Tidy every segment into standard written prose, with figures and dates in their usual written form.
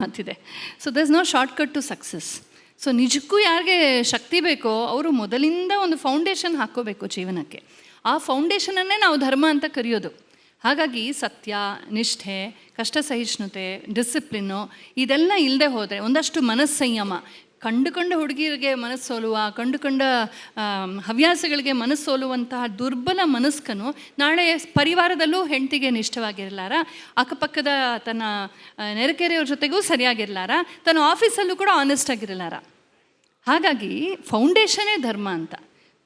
ಅಂತಿದೆ. So there is no shortcut to success. So ನಿಜಕ್ಕೂ ಯಾರಿಗೆ ಶಕ್ತಿ ಬೇಕೋ ಅವರು ಮೊದಲಿಂದ ಒಂದು ಫೌಂಡೇಶನ್ ಹಾಕ್ಕೋಬೇಕು ಜೀವನಕ್ಕೆ. ಆ ಫೌಂಡೇಶನನ್ನೇ ನಾವು ಧರ್ಮ ಅಂತ ಕರೆಯೋದು. ಹಾಗಾಗಿ ಸತ್ಯ, ನಿಷ್ಠೆ, ಕಷ್ಟ ಸಹಿಷ್ಣುತೆ, ಡಿಸಿಪ್ಲಿನ್ನು ಇದೆಲ್ಲ ಇಲ್ಲದೆ ಹೋದರೆ, ಒಂದಷ್ಟು ಮನಸ್ಸಂಯಮ, ಕಂಡು ಹುಡುಗಿಯರಿಗೆ ಮನಸ್ಸೋಲುವ, ಕಂಡು ಹವ್ಯಾಸಗಳಿಗೆ ಮನಸ್ಸೋಲುವಂತಹ ದುರ್ಬಲ ಮನಸ್ಕನು ನಾಳೆ ಪರಿವಾರದಲ್ಲೂ ಹೆಂಡತಿಗೆ ನಿಷ್ಠವಾಗಿರಲಾರ, ಅಕ್ಕಪಕ್ಕದ ತನ್ನ ನೆರೆಕೆರೆಯವ್ರ ಜೊತೆಗೂ ಸರಿಯಾಗಿರಲಾರ, ತನ್ನ ಆಫೀಸಲ್ಲೂ ಕೂಡ ಆನೆಸ್ಟ್ ಆಗಿರಲಾರ. ಹಾಗಾಗಿ ಫೌಂಡೇಶನ್ನೇ ಧರ್ಮ ಅಂತ.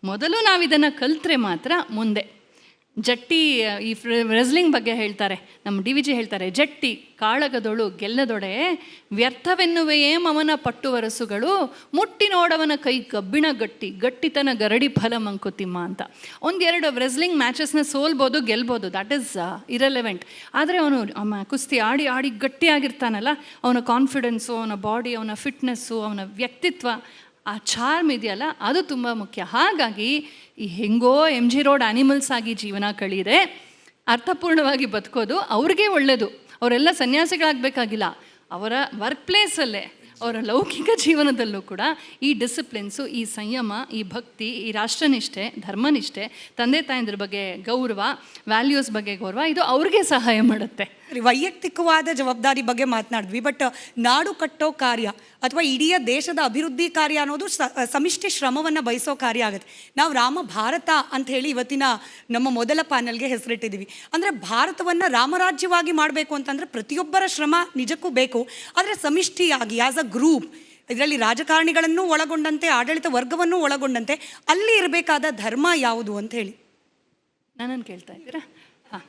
ಮೊದಲು ನಾವಿದನ್ನು ಕಲ್ತ್ರೆ ಮಾತ್ರ ಮುಂದೆ. ಜಟ್ಟಿ ಈ ರೆಸ್ಲಿಂಗ್ ಬಗ್ಗೆ ಹೇಳ್ತಾರೆ, ನಮ್ಮ DVG ಹೇಳ್ತಾರೆ, ಜಟ್ಟಿ ಕಾಳಗದೊಳು ಗೆಲ್ಲದೊಡೆ ವ್ಯರ್ಥವೆನ್ನುವೆಯೇ ಮಮನ ಪಟ್ಟು ವರಸುಗಳು, ಮುಟ್ಟಿ ನೋಡವನ ಕೈ ಕಬ್ಬಿಣ ಗಟ್ಟಿ, ಗಟ್ಟಿತನ ಗರಡಿ ಫಲ ಮಂಕುತಿಮ್ಮ ಅಂತ. ಒಂದೆರಡು ರೆಸ್ಲಿಂಗ್ ಮ್ಯಾಚಸ್ನ ಸೋಲ್ಬೋದು, ಗೆಲ್ಬೋದು, ದಟ್ ಈಸ್ ಇರೆಲೆವೆಂಟ್. ಆದರೆ ಅವನು ಕುಸ್ತಿ ಆಡಿ ಆಡಿ ಗಟ್ಟಿಯಾಗಿರ್ತಾನಲ್ಲ, ಅವನ ಕಾನ್ಫಿಡೆನ್ಸು, ಅವನ ಬಾಡಿ, ಅವನ ಫಿಟ್ನೆಸ್ಸು, ಅವನ ವ್ಯಕ್ತಿತ್ವ, ಆ ಚಾರ್ಮ್ ಇದೆಯಲ್ಲ, ಅದು ತುಂಬ ಮುಖ್ಯ. ಹಾಗಾಗಿ ಈ ಹೆಂಗೋ MG ರೋಡ್ ಆ್ಯನಿಮಲ್ಸ್ ಆಗಿ ಜೀವನ ಕಳೀರೆ ಅರ್ಥಪೂರ್ಣವಾಗಿ ಬದುಕೋದು ಅವ್ರಿಗೆ ಒಳ್ಳೆಯದು. ಅವರೆಲ್ಲ ಸನ್ಯಾಸಿಗಳಾಗಬೇಕಾಗಿಲ್ಲ. ಅವರ ವರ್ಕ್ ಪ್ಲೇಸಲ್ಲೇ, ಅವರ ಲೌಕಿಕ ಜೀವನದಲ್ಲೂ ಕೂಡ ಈ ಡಿಸಿಪ್ಲಿನ್ಸು, ಈ ಸಂಯಮ, ಈ ಭಕ್ತಿ, ಈ ರಾಷ್ಟ್ರನಿಷ್ಠೆ, ಧರ್ಮನಿಷ್ಠೆ, ತಂದೆ ತಾಯಂದ್ರ ಬಗ್ಗೆ ಗೌರವ, ವ್ಯಾಲ್ಯೂಸ್ ಬಗ್ಗೆ ಗೌರವ, ಇದು ಅವ್ರಿಗೆ ಸಹಾಯ ಮಾಡುತ್ತೆ. ವೈಯಕ್ತಿಕವಾದ ಜವಾಬ್ದಾರಿ ಬಗ್ಗೆ ಮಾತನಾಡಿದ್ವಿ, ಬಟ್ ನಾಡು ಕಟ್ಟೋ ಕಾರ್ಯ ಅಥವಾ ಇಡೀ ದೇಶದ ಅಭಿವೃದ್ಧಿ ಕಾರ್ಯ ಅನ್ನೋದು ಸಮಿಷ್ಟಿ ಶ್ರಮವನ್ನು ಬಯಸೋ ಕಾರ್ಯ ಆಗುತ್ತೆ. ನಾವು ರಾಮ ಭಾರತ ಅಂತ ಹೇಳಿ ಇವತ್ತಿನ ನಮ್ಮ ಮೊದಲ ಪ್ಯಾನಲ್ಗೆ ಹೆಸರಿಟ್ಟಿದ್ದೀವಿ. ಅಂದರೆ ಭಾರತವನ್ನು ರಾಮರಾಜ್ಯವಾಗಿ ಮಾಡಬೇಕು ಅಂತಂದರೆ ಪ್ರತಿಯೊಬ್ಬರ ಶ್ರಮ ನಿಜಕ್ಕೂ ಬೇಕು. ಆದರೆ ಸಮಿಷ್ಟಿಯಾಗಿ ಆ್ಯಸ್ ಅ ಗ್ರೂಪ್, ಇದರಲ್ಲಿ ರಾಜಕಾರಣಿಗಳನ್ನು ಒಳಗೊಂಡಂತೆ, ಆಡಳಿತ ವರ್ಗವನ್ನು ಒಳಗೊಂಡಂತೆ ಅಲ್ಲಿ ಇರಬೇಕಾದ ಧರ್ಮ ಯಾವುದು ಅಂತ ಹೇಳಿ ನನ್ನನ್ನು ಕೇಳ್ತಾ ಇದ್ದೀರಾ? ಹಾಂ,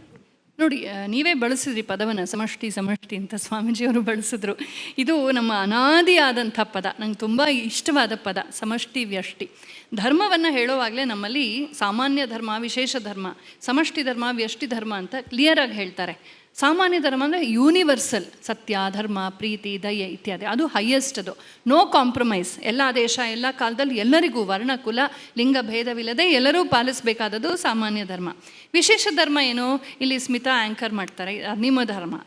ನೋಡಿ, ನೀವೇ ಬಳಸಿದ್ರಿ ಪದವನ್ನು, ಸಮಷ್ಟಿ ಸಮಷ್ಟಿ ಅಂತ ಸ್ವಾಮೀಜಿಯವರು ಬಳಸಿದ್ರು. ಇದು ನಮ್ಮ ಅನಾದಿಯಾದಂಥ ಪದ, ನಂಗೆ ತುಂಬ ಇಷ್ಟವಾದ ಪದ, ಸಮಷ್ಟಿ ವ್ಯಷ್ಟಿ. ಧರ್ಮವನ್ನು ಹೇಳುವಾಗಲೇ ನಮ್ಮಲ್ಲಿ ಸಾಮಾನ್ಯ ಧರ್ಮ, ವಿಶೇಷ ಧರ್ಮ, ಸಮಷ್ಟಿ ಧರ್ಮ, ವ್ಯಷ್ಟಿ ಧರ್ಮ ಅಂತ ಕ್ಲಿಯರಾಗಿ ಹೇಳ್ತಾರೆ. ಸಾಮಾನ್ಯ ಧರ್ಮ ಅಂದರೆ ಯೂನಿವರ್ಸಲ್, ಸತ್ಯ, ಧರ್ಮ, ಪ್ರೀತಿ, ದಯೆ ಇತ್ಯಾದಿ, ಅದು ಹೈಯೆಸ್ಟ್. ಅದು ನೋ ಕಾಂಪ್ರಮೈಸ್. ಎಲ್ಲ ದೇಶ, ಎಲ್ಲ ಕಾಲದಲ್ಲಿ ಎಲ್ಲರಿಗೂ ವರ್ಣ, ಕುಲ, ಲಿಂಗ ಭೇದವಿಲ್ಲದೆ ಎಲ್ಲರೂ ಪಾಲಿಸಬೇಕಾದದ್ದು ಸಾಮಾನ್ಯ ಧರ್ಮ. ವಿಶೇಷ ಧರ್ಮ ಏನು? ಇಲ್ಲಿ ಸ್ಮಿತಾ ಆ್ಯಂಕರ್ ಮಾಡ್ತಾರೆ, ನಿಮ್ಮ ಧರ್ಮ.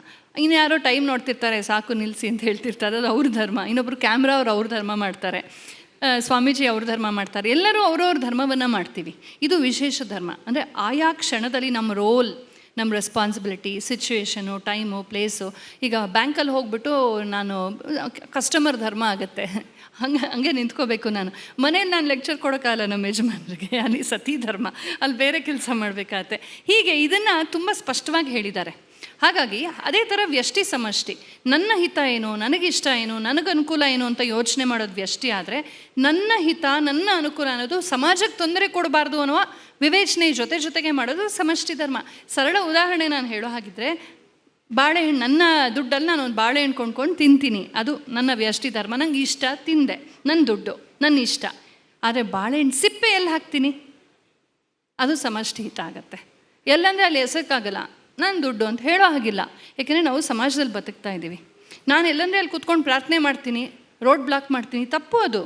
ಇನ್ಯಾರೋ ಟೈಮ್ ನೋಡ್ತಿರ್ತಾರೆ, ಸಾಕು ನಿಲ್ಲಿಸಿ ಅಂತ ಹೇಳ್ತಿರ್ತಾರೆ, ಅದು ಅವ್ರ ಧರ್ಮ. ಇನ್ನೊಬ್ರು ಕ್ಯಾಮ್ರಾ ಅವ್ರ ಧರ್ಮ ಮಾಡ್ತಾರೆ, ಸ್ವಾಮೀಜಿ ಅವ್ರ ಧರ್ಮ ಮಾಡ್ತಾರೆ. ಎಲ್ಲರೂ ಅವ್ರವ್ರ ಧರ್ಮವನ್ನು ಮಾಡ್ತೀವಿ. ಇದು ವಿಶೇಷ ಧರ್ಮ. ಅಂದರೆ ಆಯಾ ಕ್ಷಣದಲ್ಲಿ ನಮ್ಮ ರೋಲ್, ನಮ್ಮ ರೆಸ್ಪಾನ್ಸಿಬಿಲಿಟಿ, ಸಿಚುವೇಶನು, ಟೈಮು, ಪ್ಲೇಸು. ಈಗ ಬ್ಯಾಂಕಲ್ಲಿ ಹೋಗ್ಬಿಟ್ಟು ನಾನು ಕಸ್ಟಮರ್ ಧರ್ಮ ಆಗುತ್ತೆ, ಹಂಗೆ ನಿಂತ್ಕೋಬೇಕು. ನಾನು ಮನೇಲಿ ನಾನು ಲೆಕ್ಚರ್ ಕೊಡೋಕ್ಕಾಗಲ್ಲ ನಮ್ಮ ಯಜಮಾನರಿಗೆ, ಅಲ್ಲಿ ಸತಿ ಧರ್ಮ, ಅಲ್ಲಿ ಬೇರೆ ಕೆಲಸ ಮಾಡಬೇಕಾಗತ್ತೆ. ಹೀಗೆ ಇದನ್ನು ತುಂಬ ಸ್ಪಷ್ಟವಾಗಿ ಹೇಳಿದ್ದಾರೆ. ಹಾಗಾಗಿ ಅದೇ ಥರ ವ್ಯಷ್ಟಿ ಸಮಷ್ಟಿ, ನನ್ನ ಹಿತ ಏನು, ನನಗಿಷ್ಟ ಏನು, ನನಗೆ ಅನುಕೂಲ ಏನು ಅಂತ ಯೋಚನೆ ಮಾಡೋದು ವ್ಯಷ್ಟಿ. ಆದರೆ ನನ್ನ ಹಿತ, ನನ್ನ ಅನುಕೂಲ ಅನ್ನೋದು ಸಮಾಜಕ್ಕೆ ತೊಂದರೆ ಕೊಡಬಾರ್ದು ಅನ್ನುವ ವಿವೇಚನೆ ಜೊತೆಗೆ ಮಾಡೋದು ಸಮಷ್ಟಿ ಧರ್ಮ. ಸರಳ ಉದಾಹರಣೆ ನಾನು ಹೇಳೋ ಹಾಗಿದ್ರೆ, ಬಾಳೆಹಣ್ಣು, ನನ್ನ ದುಡ್ಡಲ್ಲಿ ನಾನು ಒಂದು ಬಾಳೆಹಣ್ಣು ಕೊಂಡ್ಕೊಂಡು ತಿಂತೀನಿ, ಅದು ನನ್ನ ವ್ಯಷ್ಟಿ ಧರ್ಮ. ನಂಗೆ ಇಷ್ಟ, ತಿಂದೆ, ನನ್ನ ದುಡ್ಡು, ನನ್ನ ಇಷ್ಟ. ಆದರೆ ಬಾಳೆಹಣ್ಣು ಸಿಪ್ಪೆ ಎಲ್ಲಿ ಹಾಕ್ತೀನಿ, ಅದು ಸಮಷ್ಟಿ ಹಿತ ಆಗುತ್ತೆ. ಎಲ್ಲಂದರೆ ಅಲ್ಲಿ ಎಸಕ್ಕಾಗಲ್ಲ, ನಾನು ದುಡ್ಡು ಅಂತ ಹೇಳೋ ಹಾಗಿಲ್ಲ. ಯಾಕೆಂದರೆ ನಾವು ಸಮಾಜದಲ್ಲಿ ಬದುಕ್ತಾ ಇದ್ದೀವಿ. ನಾನು ಎಲ್ಲಂದರೆ ಅಲ್ಲಿ ಕೂತ್ಕೊಂಡು ಪ್ರಾರ್ಥನೆ ಮಾಡ್ತೀನಿ, ರೋಡ್ ಬ್ಲಾಕ್ ಮಾಡ್ತೀನಿ, ತಪ್ಪು. ಅದು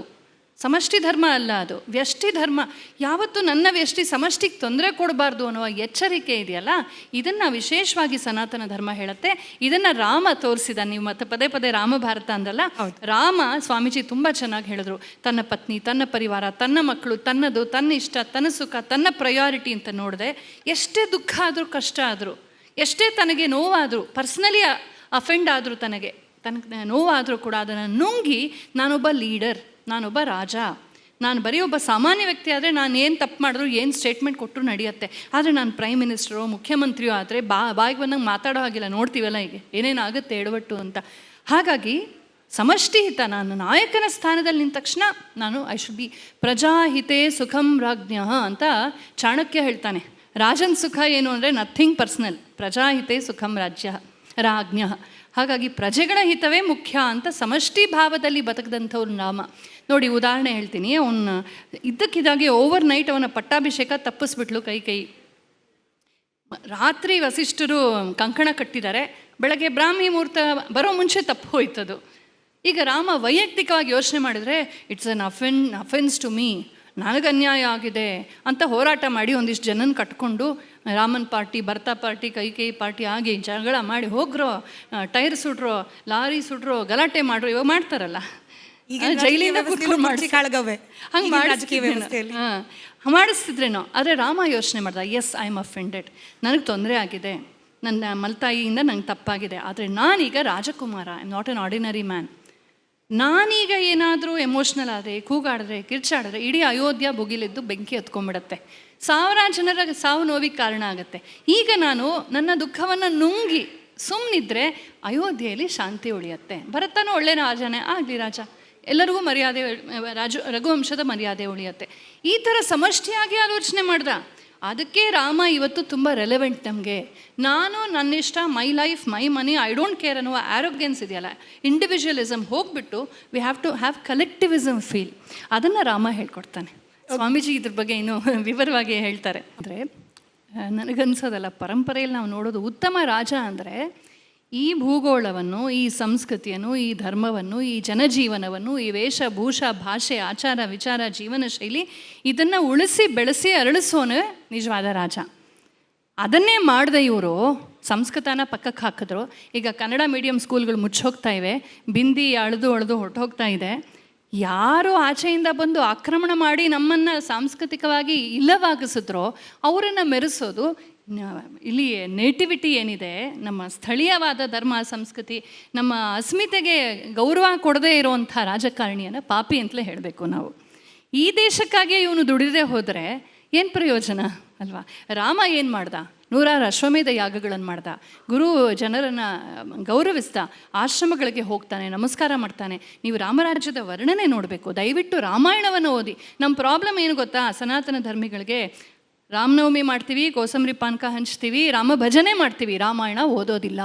ಸಮಷ್ಟಿ ಧರ್ಮ ಅಲ್ಲ, ಅದು ವ್ಯಷ್ಟಿ ಧರ್ಮ. ಯಾವತ್ತೂ ನನ್ನ ವ್ಯಷ್ಟಿ ಸಮಷ್ಟಿಗೆ ತೊಂದರೆ ಕೊಡಬಾರ್ದು ಅನ್ನುವ ಎಚ್ಚರಿಕೆ ಇದೆಯಲ್ಲ, ಇದನ್ನು ವಿಶೇಷವಾಗಿ ಸನಾತನ ಧರ್ಮ ಹೇಳುತ್ತೆ. ಇದನ್ನು ರಾಮ ತೋರಿಸಿದ. ನೀವು ಮತ್ತೆ ಪದೇ ರಾಮ ಭಾರತ ಅಂದಲ್ಲ, ರಾಮ, ಸ್ವಾಮೀಜಿ ತುಂಬ ಚೆನ್ನಾಗಿ ಹೇಳಿದ್ರು. ತನ್ನ ಪತ್ನಿ, ತನ್ನ ಪರಿವಾರ, ತನ್ನ ಮಕ್ಕಳು, ತನ್ನದು, ತನ್ನ ಇಷ್ಟ, ತನ್ನ ಸುಖ, ತನ್ನ ಪ್ರಯಾರಿಟಿ ಅಂತ ನೋಡಿದೆ. ಎಷ್ಟೇ ದುಃಖ ಆದರೂ, ಕಷ್ಟ ಆದರೂ, ಎಷ್ಟೇ ತನಗೆ ನೋವಾದರೂ, ಪರ್ಸ್ನಲಿ ಅಫೆಂಡ್ ಆದರೂ, ತನಗೆ ನೋವಾದರೂ ಕೂಡ ಅದನ್ನು ನುಂಗಿ, ನಾನೊಬ್ಬ ಲೀಡರ್, ನಾನೊಬ್ಬ ರಾಜ, ನಾನು ಬರೀ ಒಬ್ಬ ಸಾಮಾನ್ಯ ವ್ಯಕ್ತಿ ಆದರೆ ನಾನು ಏನು ತಪ್ಪು ಮಾಡಿದ್ರು, ಏನು ಸ್ಟೇಟ್ಮೆಂಟ್ ಕೊಟ್ಟರು ನಡೆಯುತ್ತೆ. ಆದರೆ ನಾನು ಪ್ರೈಮ್ ಮಿನಿಸ್ಟರು, ಮುಖ್ಯಮಂತ್ರಿಯೋ ಆದರೆ ಬಾಯಿಗೆ ಬಂದಂಗೆ ಮಾತಾಡೋ ಹಾಗಿಲ್ಲ. ನೋಡ್ತೀವಲ್ಲ ಈಗ ಏನೇನಾಗುತ್ತೆ ಎಡವಟ್ಟು ಅಂತ. ಹಾಗಾಗಿ ಸಮಷ್ಟಿ ಹಿತ, ನಾನು ನಾಯಕನ ಸ್ಥಾನದಲ್ಲಿ ನಿಂತ ತಕ್ಷಣ ನಾನು ಐ ಶುಡ್ ಬಿ ಪ್ರಜಾಹಿತೆ ಸುಖಂ ರಾಜ್ಞ ಅಂತ ಚಾಣಕ್ಯ ಹೇಳ್ತಾನೆ. ರಾಜನ್ ಸುಖ ಏನು ಅಂದರೆ ನಥಿಂಗ್ ಪರ್ಸ್ನಲ್, ಪ್ರಜಾಹಿತೆ ಸುಖಂ ರಾಜ್ಞ. ಹಾಗಾಗಿ ಪ್ರಜೆಗಳ ಹಿತವೇ ಮುಖ್ಯ ಅಂತ ಸಮಷ್ಟಿ ಭಾವದಲ್ಲಿ ಬದುಕದಂಥವ್ರು ನಾಮ. ನೋಡಿ, ಉದಾಹರಣೆ ಹೇಳ್ತೀನಿ. ಅವನು ಇದ್ದಕ್ಕಿದ್ದಾಗೆ ಓವರ್ ನೈಟ್ ಅವನ ಪಟ್ಟಾಭಿಷೇಕ ತಪ್ಪಿಸ್ಬಿಟ್ಲು ಕೈ. ರಾತ್ರಿ ವಸಿಷ್ಠರು ಕಂಕಣ ಕಟ್ಟಿದ್ದಾರೆ, ಬೆಳಗ್ಗೆ ಬ್ರಾಹ್ಮಿ ಮುಹೂರ್ತ ಬರೋ ಮುಂಚೆ ತಪ್ಪು ಹೋಯ್ತದು. ಈಗ ರಾಮ ವೈಯಕ್ತಿಕವಾಗಿ ಯೋಚನೆ ಮಾಡಿದರೆ, it's an offence to me, ನನಗೆ ಅನ್ಯಾಯ ಆಗಿದೆ ಅಂತ ಹೋರಾಟ ಮಾಡಿ ಒಂದಿಷ್ಟು ಜನನ ಕಟ್ಕೊಂಡು ರಾಮನ್ party, Bharata party, Kaikeyi party ಆಗಿ ಜಗಳ ಮಾಡಿ ಹೋಗ್ರೋ, ಟೈರ್ ಸುಡ್ರೋ, ಲಾರಿ ಸುಡ್ರೋ, ಗಲಾಟೆ ಮಾಡ್ರೋ, ಇವಾಗ ಮಾಡ್ತಾರಲ್ಲ, ಜೈಲಿಂದ ಕೂತ್ಕೊಂಡು ಹಂಗೆ ಮಾಡಿಸ್ತಿದ್ರೇನೋ. ಆದರೆ ರಾಮ ಯೋಚನೆ ಮಾಡ್ದ, ಎಸ್ ಐ ಆಮ್ ಅಫೆಂಡೆಡ್, ನನಗೆ ತೊಂದರೆ ಆಗಿದೆ, ನನ್ನ ಮಲ್ತಾಯಿಯಿಂದ ನಂಗೆ ತಪ್ಪಾಗಿದೆ, ಆದರೆ ನಾನೀಗ ರಾಜಕುಮಾರ, I am not an ordinary man. ನಾನೀಗ ಏನಾದರೂ ಎಮೋಷ್ನಲ್ ಆದರೆ, ಕೂಗಾಡಿದ್ರೆ, ಕಿರ್ಚಾಡಿದ್ರೆ ಇಡೀ ಅಯೋಧ್ಯ ಭುಗಿಲಿದ್ದು ಬೆಂಕಿ ಹತ್ಕೊಂಡ್ಬಿಡತ್ತೆ, 1000 ಜನರ ಸಾವು ನೋವಿಗೆ ಕಾರಣ ಆಗುತ್ತೆ. ಈಗ ನಾನು ನನ್ನ ದುಃಖವನ್ನು ನುಂಗಿ ಸುಮ್ಮನಿದ್ರೆ ಅಯೋಧ್ಯೆಯಲ್ಲಿ ಶಾಂತಿ ಉಳಿಯತ್ತೆ. ಭರತನೂ ಒಳ್ಳೆ ರಾಜನೇ ಆಗಲಿ, ರಾಜ, ಎಲ್ಲರಿಗೂ ಮರ್ಯಾದೆ, ರಘುವಂಶದ ಮರ್ಯಾದೆ ಉಳಿಯತ್ತೆ. ಈ ಥರ ಸಮಷ್ಟಿಯಾಗಿ ಆಲೋಚನೆ ಮಾಡ್ದ. ಅದಕ್ಕೆ ರಾಮ ಇವತ್ತು ತುಂಬ ರೆಲೆವೆಂಟ್ ನಮಗೆ. ನಾನು ನನ್ನಿಷ್ಟ, my life my money, I don't care ಅನ್ನುವ ಆರೋಗ್ಯನ್ಸ್ ಇದೆಯಲ್ಲ, ಇಂಡಿವಿಜುವಲಿಸಮ್ ಹೋಗ್ಬಿಟ್ಟು we have to have collectivism feel, ಅದನ್ನು ರಾಮ ಹೇಳ್ಕೊಡ್ತಾನೆ. ಸ್ವಾಮೀಜಿ ಇದ್ರ ಬಗ್ಗೆ ಇನ್ನೂ ವಿವರವಾಗಿ ಹೇಳ್ತಾರೆ. ಅಂದರೆ ನನಗನ್ಸೋದಲ್ಲ, ಪರಂಪರೆಯಲ್ಲಿ ನಾವು ನೋಡೋದು ಉತ್ತಮ ರಾಜ ಅಂದರೆ ಈ ಭೂಗೋಳವನ್ನು, ಈ ಸಂಸ್ಕೃತಿಯನ್ನು, ಈ ಧರ್ಮವನ್ನು, ಈ ಜನಜೀವನವನ್ನು, ಈ ವೇಷಭೂಷ, ಭಾಷೆ, ಆಚಾರ, ವಿಚಾರ, ಜೀವನ ಶೈಲಿ, ಇದನ್ನು ಉಳಿಸಿ ಬೆಳೆಸಿ ಅರಳಿಸೋನು ನಿಜವಾದ ರಾಜ. ಅದನ್ನೇ ಮಾಡದೆ ಇವರು ಸಂಸ್ಕೃತನ ಪಕ್ಕಕ್ಕೆ ಹಾಕಿದ್ರು. ಈಗ ಕನ್ನಡ ಮೀಡಿಯಂ ಸ್ಕೂಲ್ಗಳು ಮುಚ್ಚೋಗ್ತಾ ಇವೆ, ಬಿಂದಿ ಅಳೆದು ಹೊರಟೋಗ್ತಾ ಇದೆ. ಯಾರು ಆಚೆಯಿಂದ ಬಂದು ಆಕ್ರಮಣ ಮಾಡಿ ನಮ್ಮನ್ನು ಸಾಂಸ್ಕೃತಿಕವಾಗಿ ಇಲ್ಲವಾಗಿಸಿದ್ರೋ ಅವರನ್ನು ಮೆರೆಸೋದು. ಇಲ್ಲಿ ನೇಟಿವಿಟಿ ಏನಿದೆ, ನಮ್ಮ ಸ್ಥಳೀಯವಾದ ಧರ್ಮ ಸಂಸ್ಕೃತಿ, ನಮ್ಮ ಅಸ್ಮಿತೆಗೆ ಗೌರವ ಕೊಡದೇ ಇರುವಂಥ ರಾಜಕಾರಣಿಯನ್ನು ಪಾಪಿ ಅಂತಲೇ ಹೇಳಬೇಕು ನಾವು. ಈ ದೇಶಕ್ಕಾಗಿ ಇವನು ದುಡಿದೇ ಹೋದರೆ ಏನು ಪ್ರಯೋಜನ ಅಲ್ವಾ? ರಾಮ ಏನು ಮಾಡ್ದ? 100 ಅಶ್ವಮೇಧ ಯಾಗಗಳನ್ನು ಮಾಡ್ದ, ಗುರು ಜನರನ್ನು ಗೌರವಿಸ್ದ, ಆಶ್ರಮಗಳಿಗೆ ಹೋಗ್ತಾನೆ, ನಮಸ್ಕಾರ ಮಾಡ್ತಾನೆ. ನೀವು ರಾಮರಾಜ್ಯದ ವರ್ಣನೆ ನೋಡಬೇಕು, ದಯವಿಟ್ಟು ರಾಮಾಯಣವನ್ನು ಓದಿ. ನಮ್ಮ ಪ್ರಾಬ್ಲಮ್ ಏನು ಗೊತ್ತಾ, ಸನಾತನ ಧರ್ಮಿಗಳಿಗೆ ರಾಮನವಮಿ ಮಾಡ್ತೀವಿ, ಕೋಸಂಬರಿ ಪಾನಕ ಹಂಚ್ತೀವಿ, ರಾಮ ಭಜನೆ ಮಾಡ್ತೀವಿ, ರಾಮಾಯಣ ಓದೋದಿಲ್ಲ.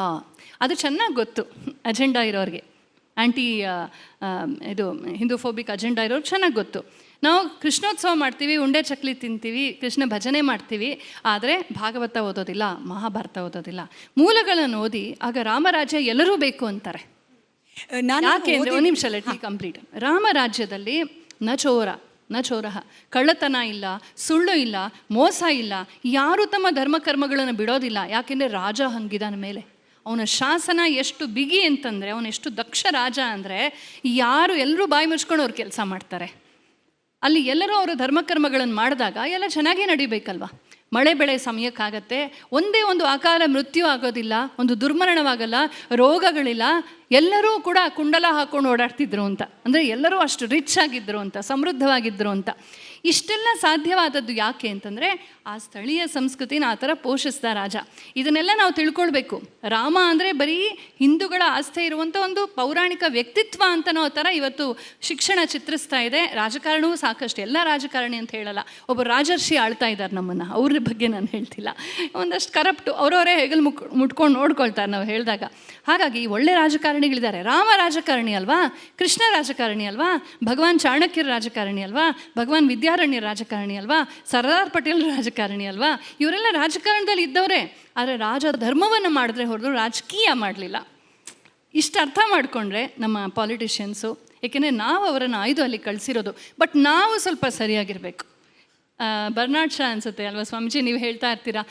ಅದು ಚೆನ್ನಾಗಿ ಗೊತ್ತು ಅಜೆಂಡಾ ಇರೋರಿಗೆ, ಆ್ಯಂಟಿ ಇದು ಹಿಂದೂಫೋಬಿಕ್ ಅಜೆಂಡಾ ಇರೋರಿಗೆ ಚೆನ್ನಾಗಿ ಗೊತ್ತು. ನಾವು ಕೃಷ್ಣೋತ್ಸವ ಮಾಡ್ತೀವಿ, ಉಂಡೆ ಚಕ್ಲಿ ತಿಂತೀವಿ, ಕೃಷ್ಣ ಭಜನೆ ಮಾಡ್ತೀವಿ, ಆದರೆ ಭಾಗವತ ಓದೋದಿಲ್ಲ, ಮಹಾಭಾರತ ಓದೋದಿಲ್ಲ. ಮೂಲಗಳನ್ನು ಓದಿ ಆಗ ರಾಮರಾಜ್ಯ ಎಲ್ಲರೂ ಬೇಕು ಅಂತಾರೆ. ಯಾಕೆ ಅಂದರೆ, ಒಂದು ನಿಮಿಷ ಲೆಟ್ ಮಿ ಕಂಪ್ಲೀಟ್. ರಾಮರಾಜ್ಯದಲ್ಲಿ ನ ಚೋರ, ಕಳ್ಳತನ ಇಲ್ಲ, ಸುಳ್ಳು ಇಲ್ಲ, ಮೋಸ ಇಲ್ಲ, ಯಾರು ತಮ್ಮ ಧರ್ಮಕರ್ಮಗಳನ್ನು ಬಿಡೋದಿಲ್ಲ. ಯಾಕೆಂದರೆ ರಾಜ ಹಂಗಿದಾನ ಮೇಲೆ, ಅವನ ಶಾಸನ ಎಷ್ಟು ಬಿಗಿ ಅಂತಂದರೆ, ಅವನೆಷ್ಟು ದಕ್ಷ ರಾಜ ಅಂದರೆ ಎಲ್ಲರೂ ಬಾಯಿ ಮುಚ್ಕೊಂಡು ಅವ್ರು ಕೆಲಸ ಮಾಡ್ತಾರೆ. ಅಲ್ಲಿ ಎಲ್ಲರೂ ಅವರ ಧರ್ಮಕರ್ಮಗಳನ್ನು ಮಾಡಿದಾಗ ಎಲ್ಲ ಚೆನ್ನಾಗೇ ನಡಿಬೇಕಲ್ವ. ಮಳೆ ಬೆಳೆ ಸಮಯಕ್ಕಾಗತ್ತೆ, ಒಂದೇ ಒಂದು ಅಕಾಲ ಮೃತ್ಯು ಆಗೋದಿಲ್ಲ, ಒಂದು ದುರ್ಮರಣವಾಗಲ್ಲ, ರೋಗಗಳಿಲ್ಲ, ಎಲ್ಲರೂ ಕೂಡ ಕುಂಡಲ ಹಾಕ್ಕೊಂಡು ಓಡಾಡ್ತಿದ್ರು ಅಂತ. ಅಂದರೆ ಎಲ್ಲರೂ ಅಷ್ಟು ರಿಚ್ ಆಗಿದ್ದರು ಅಂತ, ಸಮೃದ್ಧವಾಗಿದ್ದರು ಅಂತ. ಇಷ್ಟೆಲ್ಲ ಸಾಧ್ಯವಾದದ್ದು ಯಾಕೆ ಅಂತಂದರೆ ಆ ಸ್ಥಳೀಯ ಸಂಸ್ಕೃತಿನ ಆ ಥರ ಪೋಷಿಸಿದ ರಾಜ. ಇದನ್ನೆಲ್ಲ ನಾವು ತಿಳ್ಕೊಳ್ಬೇಕು. ರಾಮ ಅಂದರೆ ಬರೀ ಹಿಂದೂಗಳ ಆಸ್ಥೆ ಇರುವಂಥ ಒಂದು ಪೌರಾಣಿಕ ವ್ಯಕ್ತಿತ್ವ ಅಂತನೋ ಥರ ಇವತ್ತು ಶಿಕ್ಷಣ ಚಿತ್ರಿಸ್ತಾ ಇದೆ. ರಾಜಕಾರಣವೂ ಸಾಕಷ್ಟು, ಎಲ್ಲ ರಾಜಕಾರಣಿ ಅಂತ ಹೇಳಲ್ಲ, ಒಬ್ಬ ರಾಜರ್ಷಿ ಆಳ್ತಾ ಇದ್ದಾರೆ ನಮ್ಮನ್ನು, ಅವ್ರ ಬಗ್ಗೆ ನಾನು ಹೇಳ್ತಿಲ್ಲ. ಒಂದಷ್ಟು ಕರಪ್ಟು ಅವರವರೇ ಹೆಗಲು ಮುಟ್ಕೊಂಡು ನೋಡ್ಕೊಳ್ತಾರೆ ನಾವು ಹೇಳಿದಾಗ. ಹಾಗಾಗಿ ಒಳ್ಳೆ ರಾಜಕಾರಣಿಗಳಿದ್ದಾರೆ. ರಾಮ ರಾಜಕಾರಣಿ ಅಲ್ವಾ, ಕೃಷ್ಣ ರಾಜಕಾರಣಿ ಅಲ್ವಾ, ಭಗವಾನ್ ಚಾಣಕ್ಯರ ರಾಜಕಾರಣಿ ಅಲ್ವಾ, ಭಗವಾನ್ ವಿದ್ಯಾರಣ್ಯ ರಾಜಕಾರಣಿ ಅಲ್ವಾ, ಸರ್ದಾರ್ ಪಟೇಲ್ ರಾಜಕಾರಣಿ ಅಲ್ವಾ. ಇವರೆಲ್ಲ ರಾಜಕಾರಣದಲ್ಲಿ ಇದ್ದವರೇ, ಆದರೆ ರಾಜ ಧರ್ಮವನ್ನು ಮಾಡಿದ್ರೆ ಹೊರತು ರಾಜಕೀಯ ಮಾಡಲಿಲ್ಲ. ಇಷ್ಟು ಅರ್ಥ ಮಾಡಿಕೊಂಡ್ರೆ ನಮ್ಮ ಪಾಲಿಟಿಷಿಯನ್ಸು, ಏಕೆಂದರೆ ನಾವು ಅವರನ್ನು ಆಯ್ದು ಅಲ್ಲಿ ಕಳಿಸಿರೋದು, ಬಟ್ ನಾವು ಸ್ವಲ್ಪ ಸರಿಯಾಗಿರಬೇಕು. ಬರ್ನಾಡ್ ಶಾ ಅನ್ಸುತ್ತೆ ಅಲ್ವಾ ಸ್ವಾಮೀಜಿ, ನೀವು ಹೇಳ್ತಾ ಇರ್ತೀರಾ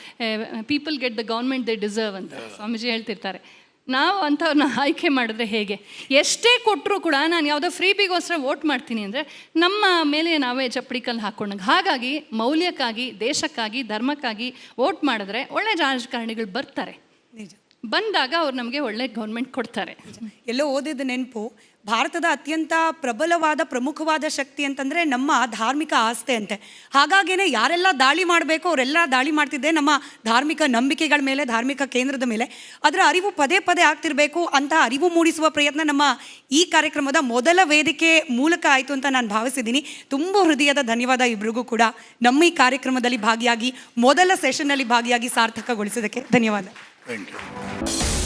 people get the government they deserve ಅಂತ ಸ್ವಾಮೀಜಿ ಹೇಳ್ತಿರ್ತಾರೆ. ನಾವು ಅಂಥವ್ರನ್ನ ಆಯ್ಕೆ ಮಾಡಿದ್ರೆ ಹೇಗೆ? ಎಷ್ಟೇ ಕೊಟ್ಟರೂ ಕೂಡ ನಾನು ಯಾವುದೋ ಫ್ರೀ ಬಿಗೋಸ್ಕರ ವೋಟ್ ಮಾಡ್ತೀನಿ ಅಂದರೆ ನಮ್ಮ ಮೇಲೆ ನಾವೇ ಚಪ್ಪಡಿ ಕಲ್ಲು ಹಾಕ್ಕೊಂಡಾಗ. ಹಾಗಾಗಿ ಮೌಲ್ಯಕ್ಕಾಗಿ, ದೇಶಕ್ಕಾಗಿ, ಧರ್ಮಕ್ಕಾಗಿ ವೋಟ್ ಮಾಡಿದ್ರೆ ಒಳ್ಳೆ ರಾಜಕಾರಣಿಗಳು ಬರ್ತಾರೆ. ಬಂದಾಗ ಅವ್ರು ನಮಗೆ ಒಳ್ಳೆ ಗೌರ್ಮೆಂಟ್ ಕೊಡ್ತಾರೆ. ಎಲ್ಲೋ ಓದಿದ ನೆನಪು, ಭಾರತದ ಅತ್ಯಂತ ಪ್ರಬಲವಾದ ಪ್ರಮುಖವಾದ ಶಕ್ತಿ ಅಂತಂದರೆ ನಮ್ಮ ಧಾರ್ಮಿಕ ಆಸ್ಥೆ ಅಂತೆ. ಹಾಗಾಗೇನೆ ಯಾರೆಲ್ಲ ದಾಳಿ ಮಾಡಬೇಕು ಅವರೆಲ್ಲ ದಾಳಿ ಮಾಡ್ತಿದ್ದೆ ನಮ್ಮ ಧಾರ್ಮಿಕ ನಂಬಿಕೆಗಳ ಮೇಲೆ, ಧಾರ್ಮಿಕ ಕೇಂದ್ರದ ಮೇಲೆ. ಅದರ ಅರಿವು ಪದೇ ಪದೇ ಆಗ್ತಿರಬೇಕು ಅಂತ ಅರಿವು ಮೂಡಿಸುವ ಪ್ರಯತ್ನ ನಮ್ಮ ಈ ಕಾರ್ಯಕ್ರಮದ ಮೊದಲ ವೇದಿಕೆ ಮೂಲಕ ಆಯಿತು ಅಂತ ನಾನು ಭಾವಿಸಿದ್ದೀನಿ. ತುಂಬ ಹೃದಯದ ಧನ್ಯವಾದ ಇಬ್ಬರಿಗೂ ಕೂಡ ನಮ್ಮ ಈ ಕಾರ್ಯಕ್ರಮದಲ್ಲಿ ಭಾಗಿಯಾಗಿ, ಮೊದಲ ಸೆಷನ್ನಲ್ಲಿ ಭಾಗಿಯಾಗಿ ಸಾರ್ಥಕಗೊಳಿಸೋದಕ್ಕೆ ಧನ್ಯವಾದ. Thank you.